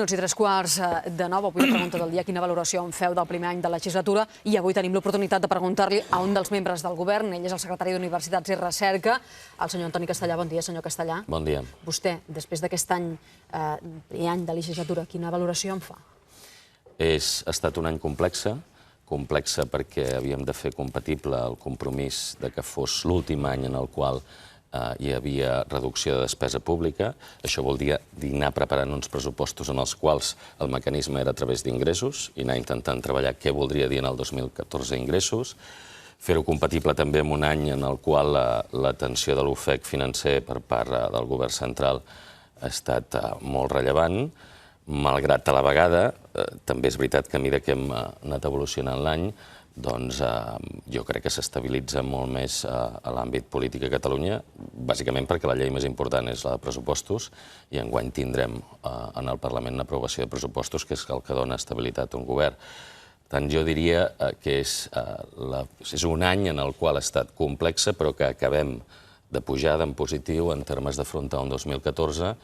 12 i 3 quarts de 9. Avui la pregunta del dia: quina valoració en feu del primer any de legislatura? I avui tenim l'oportunitat de preguntar-li a un dels membres del govern. Ell és el secretari d'Universitats i Recerca, el senyor Antoni Castellà. Bon dia, senyor Castellà. Bon dia. Vostè, després d'aquest any, primer any de legislatura, quina valoració en fa? Ha estat un any complexe perquè havíem de fer compatible el compromís de que fos l'últim any en el qual hi havia reducció de despesa pública. Això vol dir anar preparant uns pressupostos en els quals el mecanisme era a través d'ingressos i anar intentant treballar què voldria dir en el 2014 ingressos. Fer-ho compatible també amb un any en el qual l'atenció de l'ofec financer per part del govern central ha estat molt rellevant, malgrat a la vegada, també és veritat que a mesura que hem anat evolucionant l'any, doncs jo crec que s'estabilitza molt més a l'àmbit polític a Catalunya, bàsicament perquè la llei més important és la de pressupostos i enguany tindrem en el Parlament l'aprovació de pressupostos, que és el que dona estabilitat a un govern. Per tant, jo diria que és un any en el qual ha estat complexa, però que acabem de pujada en positiu en termes d'afrontar un 2014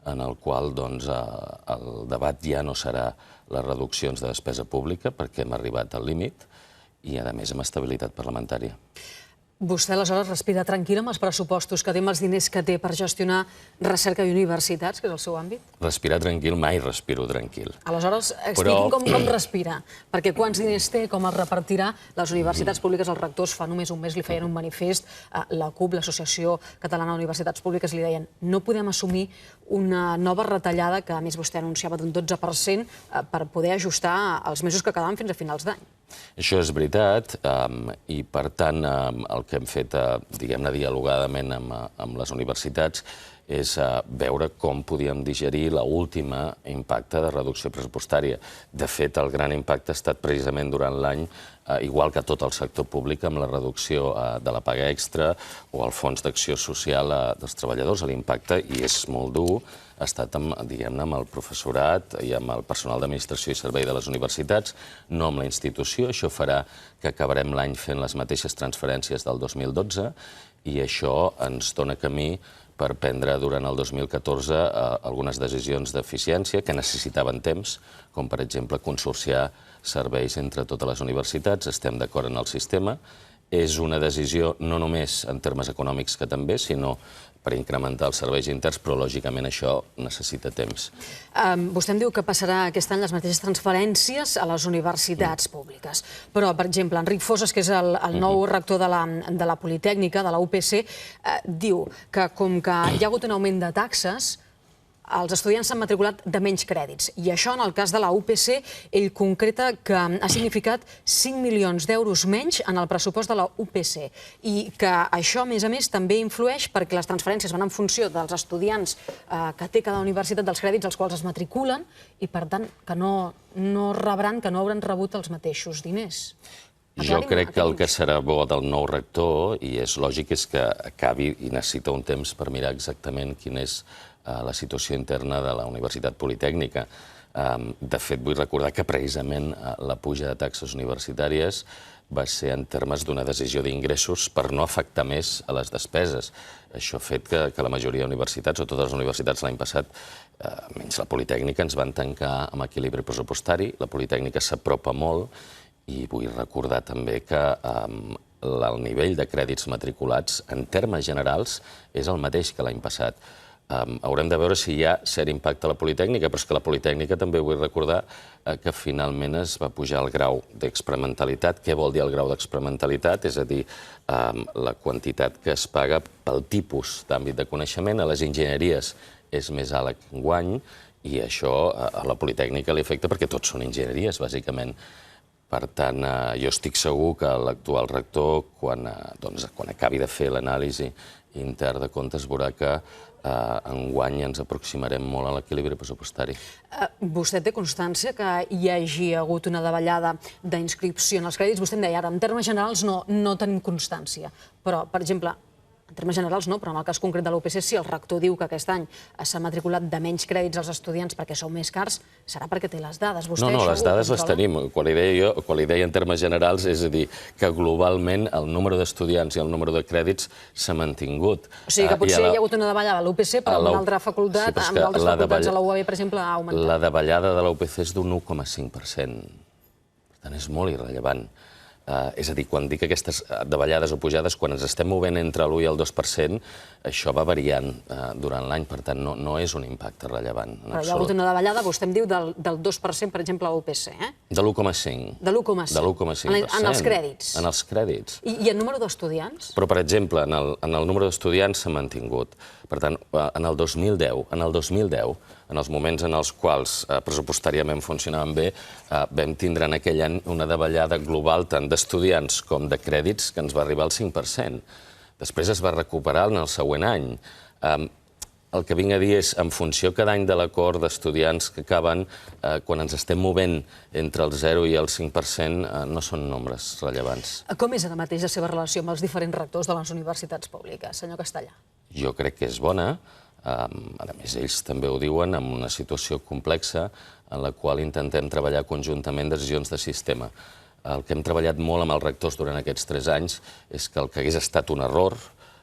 en el qual el debat ja no serà les reduccions de despesa pública, perquè hem arribat al límit, i, a més, amb estabilitat parlamentària. Vostè, aleshores, respira tranquil amb els pressupostos que té, amb els diners que té per gestionar recerca i universitats, que és el seu àmbit? Respirar tranquil, mai respiro tranquil. Aleshores, expliqui'm com respira, perquè quants diners té, com els repartirà. Les universitats públiques, els rectors, fa només un mes li feien un manifest, la CUP, l'Associació Catalana d'Universitats Públiques, li deien no podem assumir una nova retallada, que a més vostè anunciava d'un 12%, per poder ajustar els mesos que quedaven fins a finals d'any. Això és veritat i, per tant, el que hem fet, diguem-ne, dialogadament amb les universitats és veure com podíem digerir l'última impacte de reducció pressupostària. De fet, el gran impacte ha estat precisament durant l'any, igual que tot el sector públic, amb la reducció de la paga extra o el fons d'acció social dels treballadors. L'impacte, i és molt dur, ha estat, diguem-ne, amb el professorat i amb el personal d'administració i servei de les universitats, no amb la institució. Això farà que acabarem l'any fent les mateixes transferències del 2012 i això ens dona camí per prendre durant el 2014 algunes decisions d'eficiència que necessitaven temps, com per exemple consorciar serveis entre totes les universitats. Estem d'acord en el sistema. És una decisió no només en termes econòmics que també, sinó per incrementar els serveis interns, però lògicament això necessita temps. Vostè em diu que passarà aquest any les mateixes transferències a les universitats públiques. Però, per exemple, Enric Fosas, que és el nou rector de la Politècnica, de la UPC, diu que com que hi ha hagut un augment de taxes, els estudiants s'han matriculat de menys crèdits. I això, en el cas de la UPC, ell concreta que ha significat 5 milions d'euros menys en el pressupost de la UPC. I que això, a més, també influeix perquè les transferències van en funció dels estudiants que té cada universitat, dels crèdits als quals es matriculen, i, per tant, que no rebran, que no hauran rebut els mateixos diners. Jo crec que el que serà bo del nou rector, i és lògic, és que acabi i necessita un temps per mirar exactament quina és la situació interna de la Universitat Politècnica. De fet, vull recordar que precisament la puja de taxes universitàries va ser en termes d'una decisió d'ingressos per no afectar més a les despeses. Això ha fet que la majoria d'universitats, o totes les universitats l'any passat, menys la Politècnica, ens van tancar amb equilibri pressupostari. La Politècnica s'apropa molt i vull recordar també que el nivell de crèdits matriculats, en termes generals, és el mateix que l'any passat. Haurem de veure si hi ha cert impacte a la Politècnica, però és que la Politècnica també vull recordar que finalment es va pujar el grau d'experimentalitat. Què vol dir el grau d'experimentalitat? És a dir, la quantitat que es paga pel tipus d'àmbit de coneixement. A les enginyeries és més alt que enguany i això a la Politècnica li afecta perquè tots són enginyeries, bàsicament. Per tant, jo estic segur que l'actual rector, quan acabi de fer l'anàlisi intern de comptes, veurà que enguany ens aproximarem molt a l'equilibri pressupostari. Vostè té constància que hi hagi hagut una davallada d'inscripció en els crèdits? Vostè em deia ara, en termes generals no tenim constància, però, per exemple, En termes generals no, però en el cas concret de l'UPC, si el rector diu que aquest any s'ha matriculat de menys crèdits als estudiants perquè sou més cars, serà perquè té les dades. No, les dades les tenim. Quan li deia en termes generals, és a dir, que globalment el número d'estudiants i el número de crèdits s'ha mantingut. O sigui que potser hi ha hagut una davallada a l'UPC, però en una altra facultat, amb altres facultats a la UAB, per exemple, ha augmentat. La davallada de la UPC és d'un 1,5%. Per tant, és molt irrellevant. És a dir, quan dic aquestes davallades o pujades, quan ens estem movent entre l'1 i el 2%, això va variant durant l'any, per tant, no és un impacte rellevant. Però hi ha hagut una davallada, vostè em diu, del 2%, per exemple, a l'UPC, eh? De l'1,5%. De l'1,5%. En els crèdits. En els crèdits. I el número d'estudiants? Però, per exemple, en el número d'estudiants s'ha mantingut. Per tant, en el 2010, en els moments en els quals pressupostàriament funcionaven bé, vam tindre en aquell any una davallada global tant d'estudiants com de crèdits que ens va arribar al 5%. Després es va recuperar en el següent any. El que vinc a dir és, en funció cada any de l'acord d'estudiants que acaben, quan ens estem movent entre el 0 i el 5%, no són nombres rellevants. Com és ara mateix la seva relació amb els diferents rectors de les universitats públiques, senyor Castellà? Jo crec que és bona. A més, ells també ho diuen, en una situació complexa en la qual intentem treballar conjuntament decisions de sistema. El que hem treballat molt amb els rectors durant aquests 3 anys és que el que hagués estat un error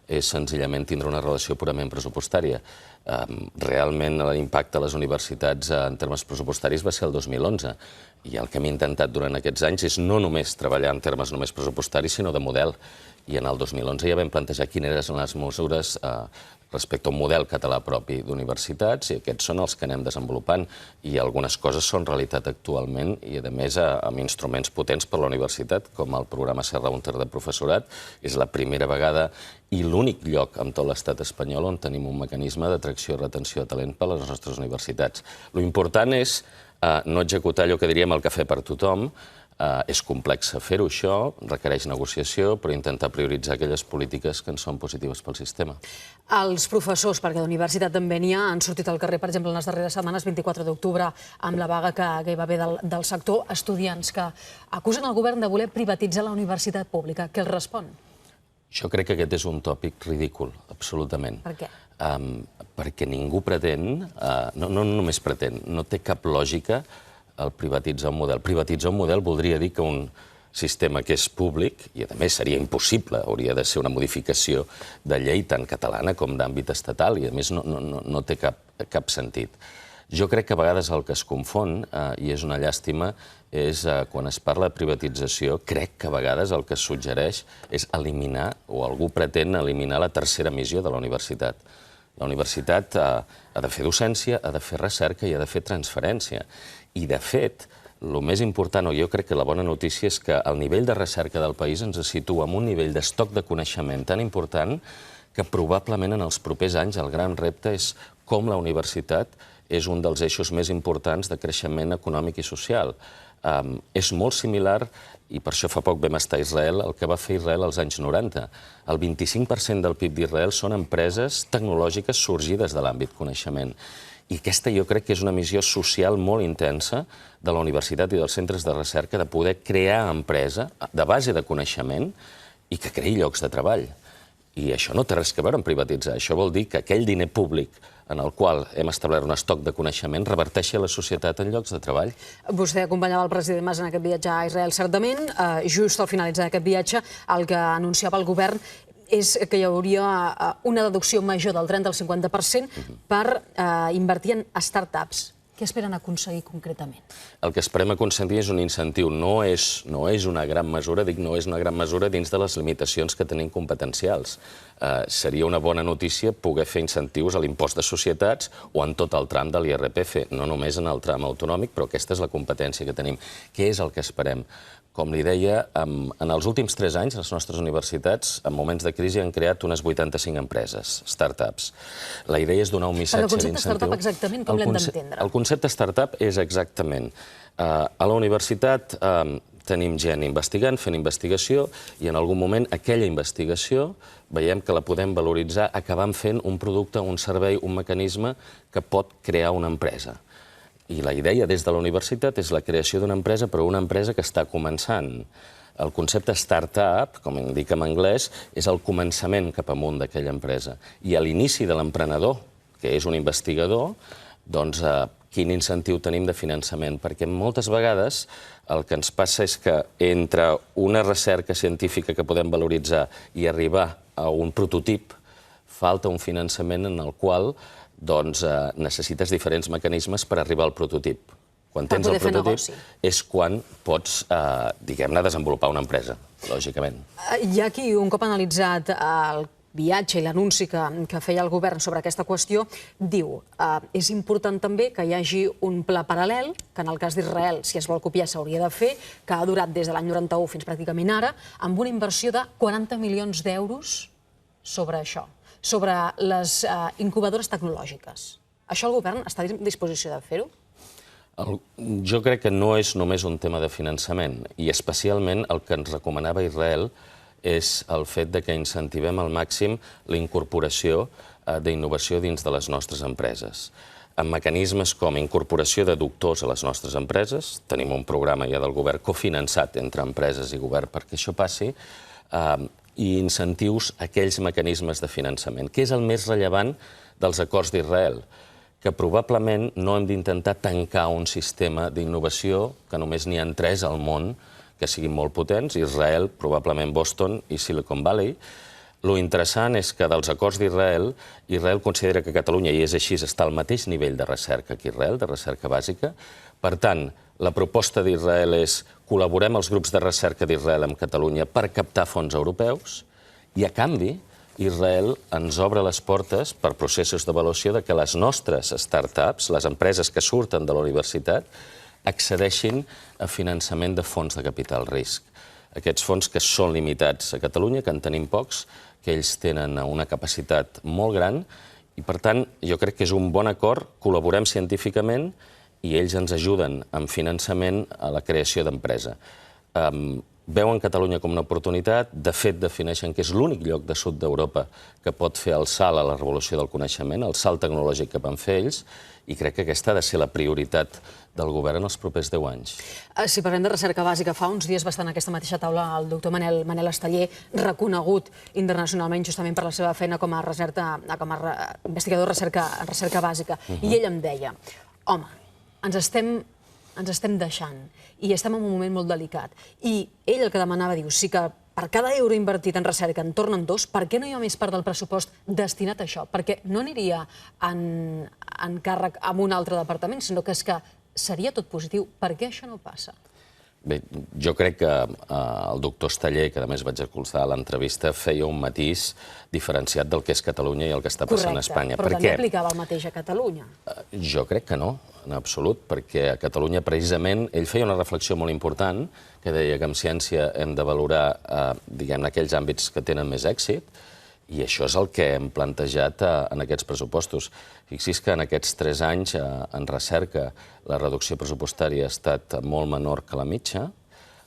és senzillament tindre una relació purament pressupostària. Realment l'impacte a les universitats en termes pressupostaris va ser el 2011 i el que hem intentat durant aquests anys és no només treballar en termes només pressupostaris, sinó de model. I en el 2011 ja vam plantejar quines eren les mesures respecte a un model català propi d'universitats, i aquests són els que anem desenvolupant. I algunes coses són realitat actualment, i a més amb instruments potents per a la universitat, com el programa Serra Húnter de professorat. És la primera vegada i l'únic lloc en tot l'estat espanyol on tenim un mecanisme d'atracció i retenció de talent per a les nostres universitats. L'important és no executar allò que diríem el cafè per tothom. És complex fer-ho, això, requereix negociació, però intentar prioritzar aquelles polítiques que ens són positives pel sistema. Els professors, perquè d'universitat també n'hi ha, han sortit al carrer, per exemple, en les darreres setmanes, 24 d'octubre, amb la vaga que hi va haver del sector, estudiants que acusen el govern de voler privatitzar la universitat pública. Què els respon? Jo crec que aquest és un tòpic ridícul, absolutament. Per què? Perquè ningú pretén, no només pretén, no té cap lògica el privatitzar un model. Privatitzar un model voldria dir que un sistema que és públic, i a més seria impossible, hauria de ser una modificació de llei tant catalana com d'àmbit estatal, i a més no té cap sentit. Jo crec que a vegades el que es confon, i és una llàstima, és quan es parla de privatització, crec que a vegades el que es suggereix és eliminar, o algú pretén eliminar la tercera missió de la universitat. La universitat ha de fer docència, ha de fer recerca i ha de fer transferència. I, de fet, el més important, o jo crec que la bona notícia, és que el nivell de recerca del país ens situa en un nivell d'estoc de coneixement tan important que probablement en els propers anys el gran repte és com la universitat és un dels eixos més importants de creixement econòmic i social. És molt similar, i per això fa poc vam estar a Israel, el que va fer Israel als anys 90. El 25% del PIB d'Israel són empreses tecnològiques sorgides de l'àmbit coneixement. I aquesta jo crec que és una missió social molt intensa de la universitat i dels centres de recerca de poder crear empresa de base de coneixement i que creï llocs de treball. I això no té res a veure amb privatitzar. Això vol dir que aquell diner públic en el qual hem establert un estoc de coneixement reverteixi a la societat en llocs de treball. Vostè acompanyava el president Mas en aquest viatge a Israel, certament. Just al finalitzar aquest viatge, el que anunciava el govern és que hi hauria una deducció major del 30 al 50% per invertir en start-ups. Què esperen aconseguir concretament? El que esperem aconseguir és un incentiu. No és una gran mesura, dic no és una gran mesura dins de les limitacions que tenim competencials. Seria una bona notícia poder fer incentius a l'impost de societats o en tot el tram de l'IRPF, no només en el tram autonòmic, però aquesta és la competència que tenim. Què és el que esperem? Com li deia, en els últims 3 anys, les nostres universitats, en moments de crisi, han creat unes 85 empreses, start-ups. La idea és donar un missatge d'incentiu. Però el concepte start-up exactament com l'hem d'entendre? El concepte start-up és exactament. A la universitat tenim gent investigant, fent investigació, i en algun moment aquella investigació veiem que la podem valoritzar acabant fent un producte, un servei, un mecanisme que pot crear una empresa. I la idea des de la universitat és la creació d'una empresa, però una empresa que està començant. El concepte startup, com indica en anglès, és el començament cap amunt d'aquella empresa. I a l'inici de l'emprenedor, que és un investigador, doncs quin incentiu tenim de finançament? Perquè moltes vegades el que ens passa és que entre una recerca científica que podem valoritzar i arribar a un prototip, falta un finançament en el qual necessites diferents mecanismes per arribar al prototip. Quan tens el prototip és quan pots, diguem-ne, desenvolupar una empresa, lògicament. Hi ha qui, un cop analitzat el viatge i l'anunci que feia el govern sobre aquesta qüestió, diu és important també que hi hagi un pla paral·lel, que en el cas d'Israel, si es vol copiar, s'hauria de fer, que ha durat des de l'any 91 fins pràcticament ara, amb una inversió de 40 milions d'euros sobre això, sobre les incubadores tecnològiques. Això el govern està en disposició de fer-ho? Jo crec que no és només un tema de finançament, i especialment el que ens recomanava Israel és el fet que incentivem al màxim la incorporació d'innovació dins de les nostres empreses. Amb mecanismes com incorporació de doctors a les nostres empreses, tenim un programa ja del govern cofinançat entre empreses i govern perquè això passi, i incentius a aquells mecanismes de finançament, que és el més rellevant dels acords d'Israel, que probablement no hem d'intentar tancar un sistema d'innovació, que només n'hi ha 3 al món, que siguin molt potents, Israel, probablement Boston i Silicon Valley. Lo interessant és que dels acords d'Israel, Israel considera que Catalunya, i és així, està al mateix nivell de recerca que Israel, de recerca bàsica. Per tant, la proposta d'Israel és col·laborem els grups de recerca d'Israel amb Catalunya per captar fons europeus i, a canvi, Israel ens obre les portes per processos d'avaluació de que les nostres startups, les empreses que surten de la universitat, accedeixin a finançament de fons de capital risc. Aquests fons que són limitats a Catalunya, que en tenim pocs, que ells tenen una capacitat molt gran i, per tant, jo crec que és un bon acord, col·laborem científicament i ells ens ajuden amb finançament a la creació d'empresa. Veuen Catalunya com una oportunitat, de fet defineixen que és l'únic lloc de sud d'Europa que pot fer el salt a la revolució del coneixement, el salt tecnològic que van fer ells, i crec que aquesta ha de ser la prioritat del govern en els propers 10 anys. Si parlem de recerca bàsica, fa uns dies va estar en aquesta mateixa taula el doctor Manel Esteller, reconegut internacionalment justament per la seva feina com a investigador de recerca bàsica. I ell em deia, home, ens estem deixant i estem en un moment molt delicat. I ell el que demanava, diu, sí que per cada euro invertit en recerca en tornen 2, per què no hi ha més part del pressupost destinat a això? Perquè no aniria en càrrec a un altre departament, sinó que és que seria tot positiu. Per què això no passa? Bé, jo crec que el doctor Esteller, que a més vaig escoltar a l'entrevista, feia un matís diferenciat del que és Catalunya i el que està passant a Espanya. Correcte, però també aplicava el mateix a Catalunya. Jo crec que no, en absolut, perquè a Catalunya precisament ell feia una reflexió molt important que deia que en ciència hem de valorar, diguem, aquells àmbits que tenen més èxit, i això és el que hem plantejat en aquests pressupostos. Fixi's que en aquests 3 anys en recerca la reducció pressupostària ha estat molt menor que la mitja,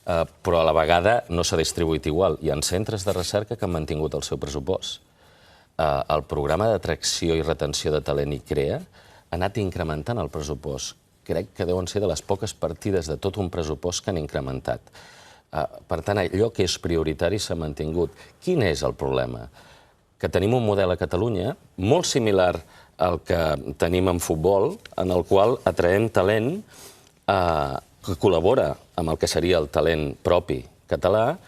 però a la vegada no s'ha distribuït igual. Hi ha centres de recerca que han mantingut el seu pressupost. El programa d'atracció i retenció de talent i CREA ha anat incrementant el pressupost. Crec que deuen ser de les poques partides de tot un pressupost que han incrementat. Per tant, allò que és prioritari s'ha mantingut. Quin és el problema? Que tenim un model a Catalunya molt similar al que tenim en futbol, en el qual atraem talent que col·labora amb el que seria el talent propi català,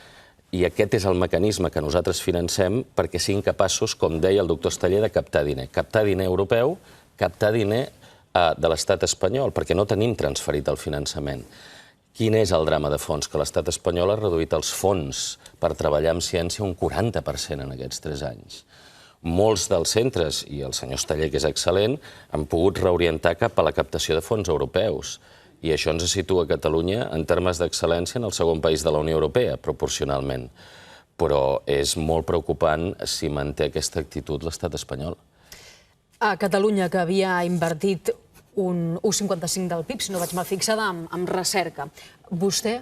i aquest és el mecanisme que nosaltres financem perquè siguin capaços, com deia el doctor Esteller, de captar diner europeu, captar diner de l'estat espanyol, perquè no tenim transferit el finançament. Quin és el drama de fons? Que l'estat espanyol ha reduït els fons per treballar en ciència un 40% en aquests 3 anys. Molts dels centres, i el senyor Esteller, que és excel·lent, han pogut reorientar cap a la captació de fons europeus. I això ens situa a Catalunya, en termes d'excel·lència, en el segon país de la Unió Europea, proporcionalment. Però és molt preocupant si manté aquesta actitud l'estat espanyol. A Catalunya, que havia invertit un 1,55 del PIB, si no vaig mal fixada, en recerca. Vostè,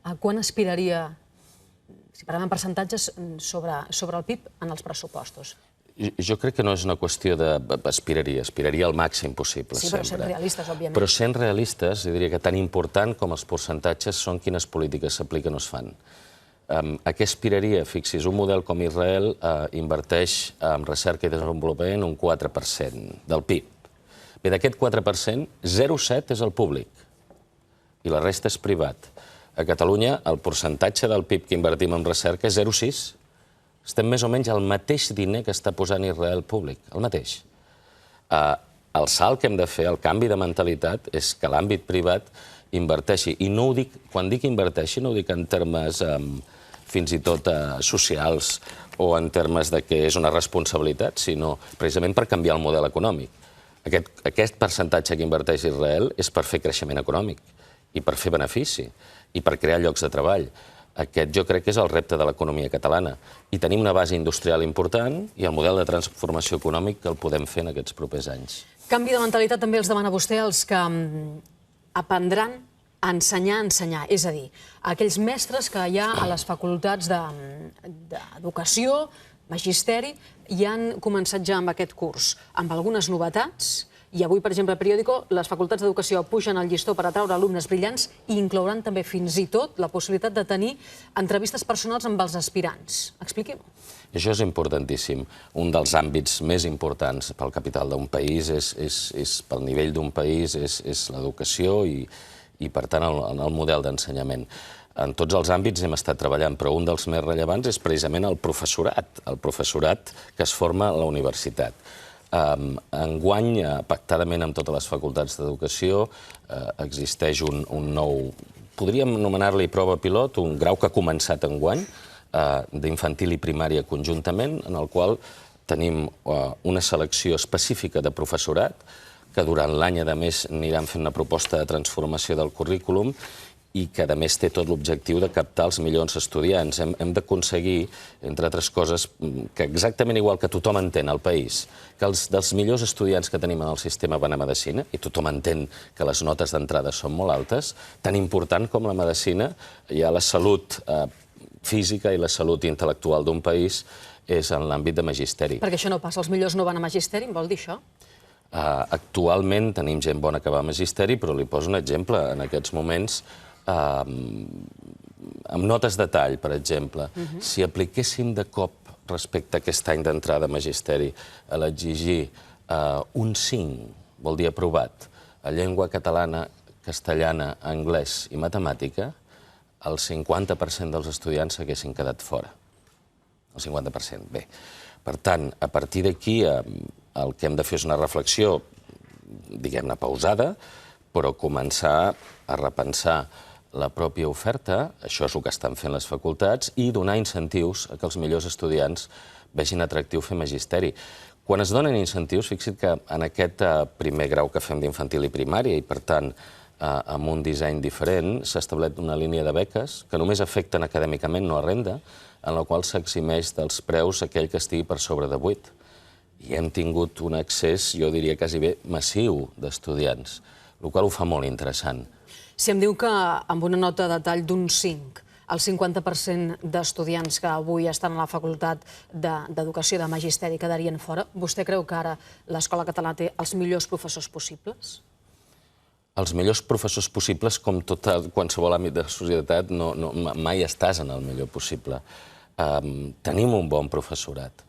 a quan aspiraria, si parlem en percentatges, sobre el PIB en els pressupostos? Jo crec que no és una qüestió d'aspiraria, aspiraria al màxim possible, sempre. Sí, però sent realistes, òbviament. Però sent realistes, jo diria que tan important com els percentatges són quines polítiques s'apliquen o es fan. A què aspiraria? Fixi's, un model com Israel inverteix en recerca i desenvolupament un 4% del PIB. Bé, d'aquest 4%, 0,7 és el públic i la resta és privat. A Catalunya, el percentatge del PIB que invertim en recerca és 0,6. Estem més o menys al mateix diner que està posant Israel públic, el mateix. El salt que hem de fer, el canvi de mentalitat, és que l'àmbit privat inverteixi. I no ho dic, quan dic inverteixi, no ho dic en termes fins i tot socials o en termes de que és una responsabilitat, sinó precisament per canviar el model econòmic. Aquest percentatge que inverteix Israel és per fer creixement econòmic i per fer benefici i per crear llocs de treball. Aquest jo crec que és el repte de l'economia catalana. I tenim una base industrial important i el model de transformació econòmic que el podem fer en aquests propers anys. Canvi de mentalitat també els demana vostè els que aprendran a ensenyar. És a dir, aquells mestres que hi ha a les facultats d'educació, magisteri, i han començat ja amb aquest curs, amb algunes novetats. I avui, per exemple, al periòdico, les facultats d'educació pugen el llistó per atraure alumnes brillants i inclouran també fins i tot la possibilitat de tenir entrevistes personals amb els aspirants. Expliqui-m'ho. Això és importantíssim. Un dels àmbits més importants pel capital d'un país, pel nivell d'un país, és l'educació i, per tant, el model d'ensenyament. En tots els àmbits hem estat treballant, però un dels més rellevants és precisament el professorat que es forma a la universitat. Enguany, pactadament amb totes les facultats d'educació, existeix un nou, podríem anomenar-li prova pilot, un grau que ha començat enguany, d'infantil i primària conjuntament, en el qual tenim una selecció específica de professorat, que durant l'any, a més, aniran fent una proposta de transformació del currículum i que, a més, té tot l'objectiu de captar els millors estudiants. Hem d'aconseguir, entre altres coses, que exactament igual que tothom entén al país, que dels millors estudiants que tenim en el sistema van a medicina, i tothom entén que les notes d'entrada són molt altes, tan important com la medicina, hi ha la salut física i la salut intel·lectual d'un país és en l'àmbit de magisteri. Perquè això no passa, els millors no van a magisteri, em vol dir això? Actualment tenim gent bona que va a magisteri, però li poso un exemple. En aquests moments, amb notes de tall, per exemple, si apliquéssim de cop respecte a aquest any d'entrada a magisteri a l'exigir un 5, vol dir aprovat, a llengua catalana, castellana, anglès i matemàtica, el 50% dels estudiants s'haguessin quedat fora. El 50%, bé. Per tant, a partir d'aquí, el que hem de fer és una reflexió, diguem-ne, pausada, però començar a repensar la pròpia oferta, això és el que estan fent les facultats, i donar incentius a que els millors estudiants vegin atractiu fer magisteri. Quan es donen incentius, fixa't que en aquest primer grau que fem d'infantil i primària, i per tant amb un disseny diferent, s'ha establert una línia de beques que només afecten acadèmicament, no a renda, en la qual s'eximeix dels preus aquell que estigui per sobre de 8. I hem tingut un accés, jo diria, quasi bé massiu d'estudiants, el qual ho fa molt interessant. Si em diu que amb una nota de tall d'un 5, el 50% d'estudiants que avui estan a la Facultat d'Educació de Magisteri quedarien fora, vostè creu que ara l'escola catalana té els millors professors possibles? Els millors professors possibles, com tot qualsevol àmbit de la societat, mai estàs en el millor possible. Tenim un bon professorat,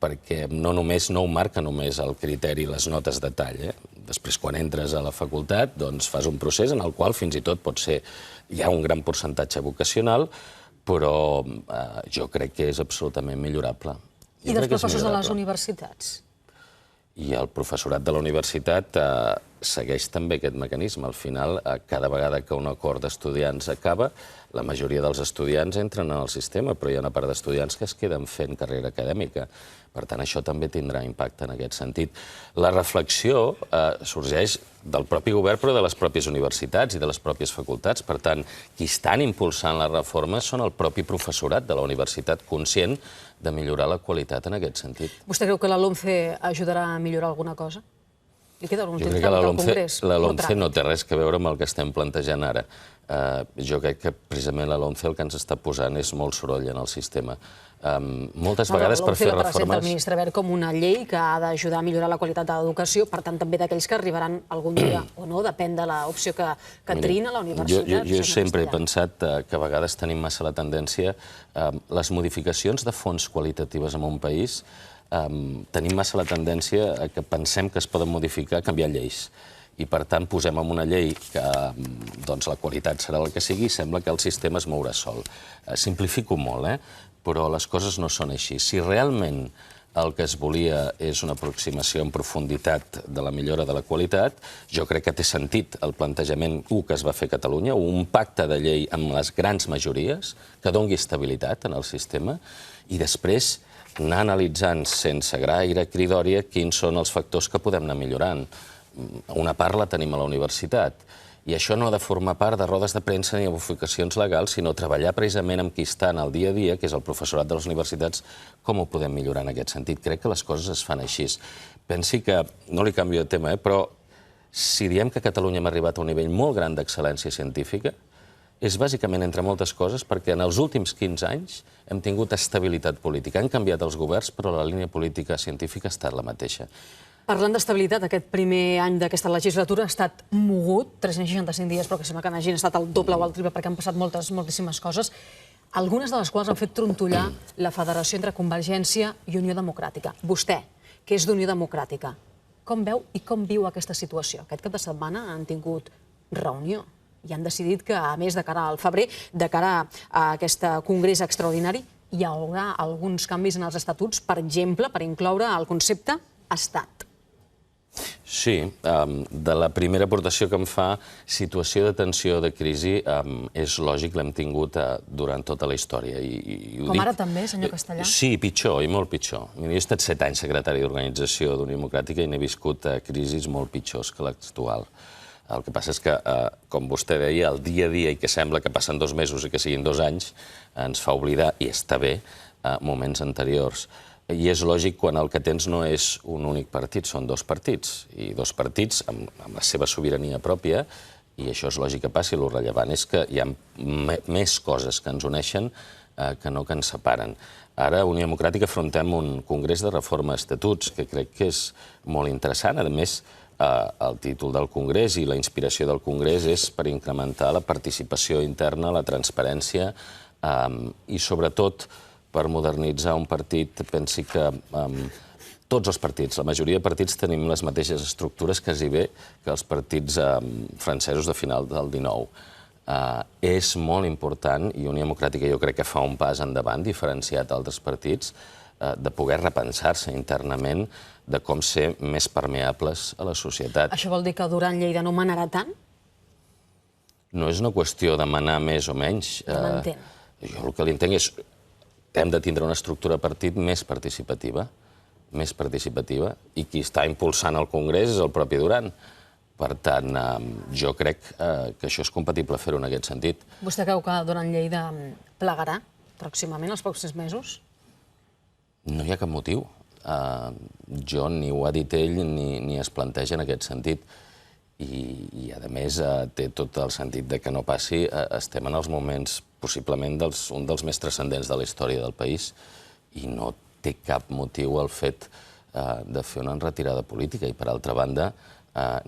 perquè no ho marca només el criteri i les notes de tall. Després, quan entres a la facultat, doncs fas un procés en el qual fins i tot pot ser, hi ha un gran percentatge vocacional, però jo crec que és absolutament millorable. I dels professors de les universitats? I el professorat de la universitat segueix també aquest mecanisme. Al final, cada vegada que un acord d'estudiants acaba, la majoria dels estudiants entren en el sistema, però hi ha una part d'estudiants que es queden fent carrera acadèmica. Per tant, això també tindrà impacte en aquest sentit. La reflexió sorgeix del propi govern, però de les pròpies universitats i de les pròpies facultats. Per tant, qui estan impulsant la reforma són el propi professorat de la universitat, conscient de millorar la qualitat en aquest sentit. Vostè creu que la LOMCE ajudarà a millorar alguna cosa? Li queda algun Jo temps crec que al Congrés? la LOMCE no té res a veure amb el que estem plantejant ara. Jo crec que precisament la LOMCE el que ens està posant és molt soroll en el sistema. Moltes vegades per fer reformes... La presenta el reformes... ministre Wert com una llei que ha d'ajudar a millorar la qualitat de l'educació, per tant, també d'aquells que arribaran algun dia o no, depèn de l'opció que triïn a la universitat. Jo sempre he pensat que a vegades tenim massa la tendència, les modificacions de fons qualitatives en un país, tenim massa la tendència que pensem que es poden modificar canviant lleis. I, per tant, posem en una llei que la qualitat serà el que sigui i sembla que el sistema es mourà sol. Simplifico molt, però les coses no són així. Si realment el que es volia és una aproximació en profunditat de la millora de la qualitat, jo crec que té sentit el plantejament que es va fer a Catalunya, un pacte de llei amb les grans majories que doni estabilitat en el sistema i després anar analitzant sense gaire cridòria quins són els factors que podem anar millorant. Una part la tenim a la universitat. I això no ha de formar part de rodes de premsa ni de bonificacions legals, sinó treballar precisament amb qui està en el dia a dia, que és el professorat de les universitats, com ho podem millorar en aquest sentit. Crec que les coses es fan així. Pensi que, no li canvio de tema, però si diem que a Catalunya hem arribat a un nivell molt gran d'excel·lència científica, és bàsicament, entre moltes coses, perquè en els últims 15 anys hem tingut estabilitat política. Han canviat els governs, però la línia política científica ha estat la mateixa. Parlant d'estabilitat, aquest primer any d'aquesta legislatura ha estat mogut, 365 dies, però que sembla que n'hagin estat el doble o el triple perquè han passat moltíssimes coses, algunes de les quals han fet trontollar la federació entre Convergència i Unió Democràtica. Vostè, que és d'Unió Democràtica, com veu i com viu aquesta situació? Aquest cap de setmana han tingut reunió i han decidit que, a més, de cara al febrer, de cara a aquest congrés extraordinari, hi haurà alguns canvis en els estatuts, per exemple, per incloure el concepte estat. Sí, de la primera aportació que em fa, situació de tensió de crisi, és lògic, l'hem tingut durant tota la història. Com ara també, senyor Castellà? Sí, pitjor, i molt pitjor. Jo he estat 7 anys secretari d'Organització d'Unió Democràtica i n'he viscut crisis molt pitjors que l'actual. El que passa és que, com vostè deia, el dia a dia, i que sembla que passen 2 mesos i que siguin 2 anys, ens fa oblidar, i està bé, moments anteriors. I és lògic quan el que tens no és un únic partit, són 2 partits. I 2 partits amb la seva sobirania pròpia, i això és lògic que passi. El rellevant és que hi ha més coses que ens uneixen que no que ens separen. Ara, a Unió Democràtica, afrontem un congrés de reforma d'estatuts, que crec que és molt interessant. A més, el títol del congrés i la inspiració del congrés és per incrementar la participació interna, la transparència i, sobretot, per modernitzar un partit. Pensi que tots els partits, la majoria de partits, tenim les mateixes estructures quasi bé que els partits francesos de final del XIX. És molt important, i Unió Democràtica jo crec que fa un pas endavant, diferenciat d'altres partits, de poder repensar-se internament de com ser més permeables a la societat. Això vol dir que Duran Lleida no manarà tant? No és una qüestió de manar més o menys. No m'entén. Jo el que li entenc és que hem de tindre una estructura de partit més participativa, i qui està impulsant el Congrés és el propi Duran. Per tant, jo crec que això és compatible fer-ho en aquest sentit. Vostè creu que Duran Lleida plegarà pròximament, els pocs mesos? No hi ha cap motiu. Jo ni ho ha dit ell ni es planteja en aquest sentit. I, a més, té tot el sentit de que no passi. Estem en els moments, possiblement, un dels més transcendents de la història del país i no té cap motiu el fet de fer una enretirada política. I, per altra banda,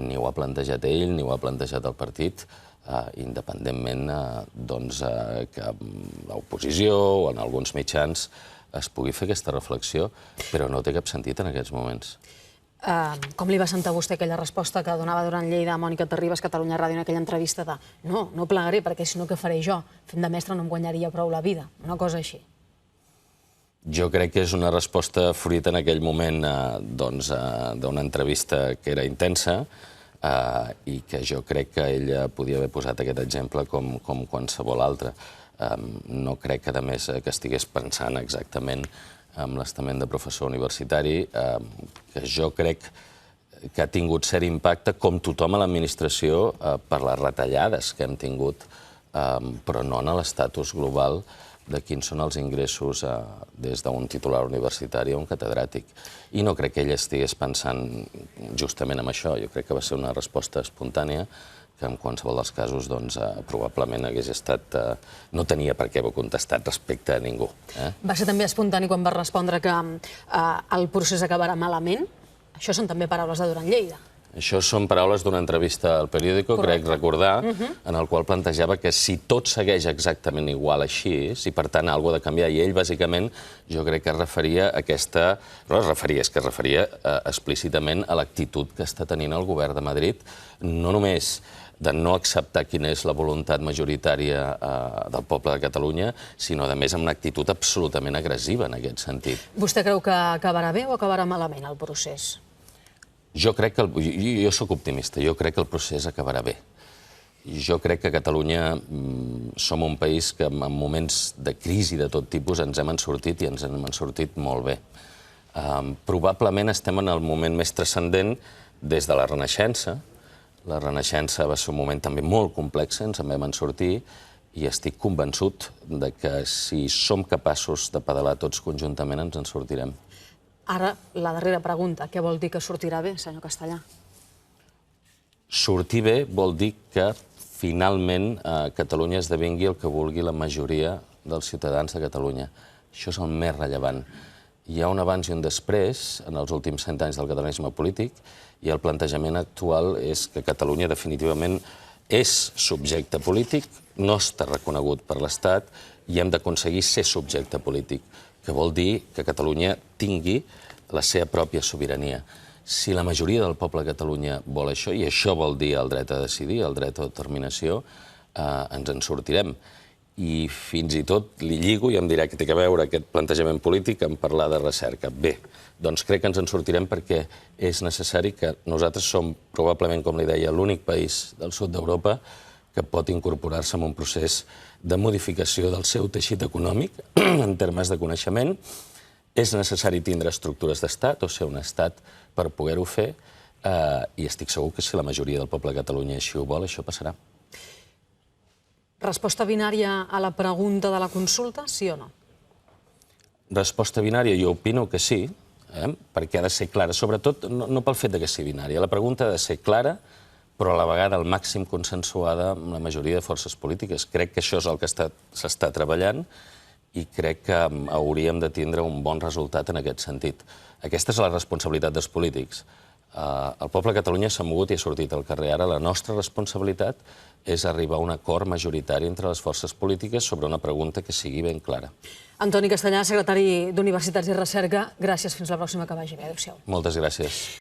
ni ho ha plantejat ell, ni ho ha plantejat el partit, independentment que l'oposició o en alguns mitjans es pugui fer aquesta reflexió, però no té cap sentit en aquests moments. Com li va sentar a vostè aquella resposta que donava Duran Lleida a Mònica Terribas, Catalunya Ràdio, en aquella entrevista de no plegaré perquè si no què faré jo? Fent de mestre no em guanyaria prou la vida. Una cosa així. Jo crec que és una resposta fruit en aquell moment d'una entrevista que era intensa i que jo crec que ella podia haver posat aquest exemple com qualsevol altre. No crec que, a més, que estigués pensant exactament amb l'estament de professor universitari, que jo crec que ha tingut cert impacte, com tothom a l'administració, per les retallades que hem tingut, però no en l'estatus global de quins són els ingressos des d'un titular universitari a un catedràtic. I no crec que ell estigués pensant justament en això. Jo crec que va ser una resposta espontània que en qualsevol dels casos probablement hagués estat... no tenia per què haver contestat respecte a ningú. Va ser també espontani quan va respondre que el procés acabarà malament? Això són també paraules de Duran Lleida. Això són paraules d'una entrevista al periòdico, crec recordar, en el qual plantejava que si tot segueix exactament igual així, si per tant alguna cosa ha de canviar, i ell bàsicament jo crec que es referia a aquesta... No es referia, és que es referia explícitament a l'actitud que està tenint el govern de Madrid, no només de no acceptar quina és la voluntat majoritària del poble de Catalunya, sinó, a més, amb una actitud absolutament agressiva en aquest sentit. Vostè creu que acabarà bé o acabarà malament el procés? Jo crec que... Jo sóc optimista, jo crec que el procés acabarà bé. Jo crec que a Catalunya som un país que en moments de crisi de tot tipus ens hem sortit i ens hem sortit molt bé. Probablement estem en el moment més transcendent des de la Renaixença. La Renaixença va ser un moment també molt complex, ens en vam sortir, i estic convençut que si som capaços de pedalar tots conjuntament ens en sortirem. Ara, la darrera pregunta. Què vol dir que sortirà bé, senyor Castellà? Sortir bé vol dir que finalment Catalunya esdevingui el que vulgui la majoria dels ciutadans de Catalunya. Això és el més rellevant. Hi ha un abans i un després en els últims 100 anys del catalanisme polític i el plantejament actual és que Catalunya definitivament és subjecte polític, no està reconegut per l'Estat i hem d'aconseguir ser subjecte polític, que vol dir que Catalunya tingui la seva pròpia sobirania. Si la majoria del poble de Catalunya vol això, i això vol dir el dret a decidir, el dret a determinació, ens en sortirem. I fins i tot li lligo i em dirà que té a veure aquest plantejament polític en parlar de recerca. Bé, doncs crec que ens en sortirem perquè és necessari que nosaltres som, probablement, com li deia, l'únic país del sud d'Europa que pot incorporar-se en un procés de modificació del seu teixit econòmic en termes de coneixement. És necessari tindre estructures d'estat o ser un estat per poder-ho fer i estic segur que si la majoria del poble de Catalunya així ho vol, això passarà. Resposta binària a la pregunta de la consulta, sí o no? Resposta binària, jo opino que sí, perquè ha de ser clara, sobretot no pel fet que sigui binària. La pregunta ha de ser clara, però a la vegada al màxim consensuada amb la majoria de forces polítiques. Crec que això és el que s'està treballant i crec que hauríem de tindre un bon resultat en aquest sentit. Aquesta és la responsabilitat dels polítics. El poble de Catalunya s'ha mogut i ha sortit al carrer. Ara la nostra responsabilitat és arribar a un acord majoritari entre les forces polítiques sobre una pregunta que sigui ben clara. Antoni Castellà, secretari d'Universitats i Recerca, gràcies. Fins la pròxima, que vagi bé. Adéu-siau. Moltes gràcies.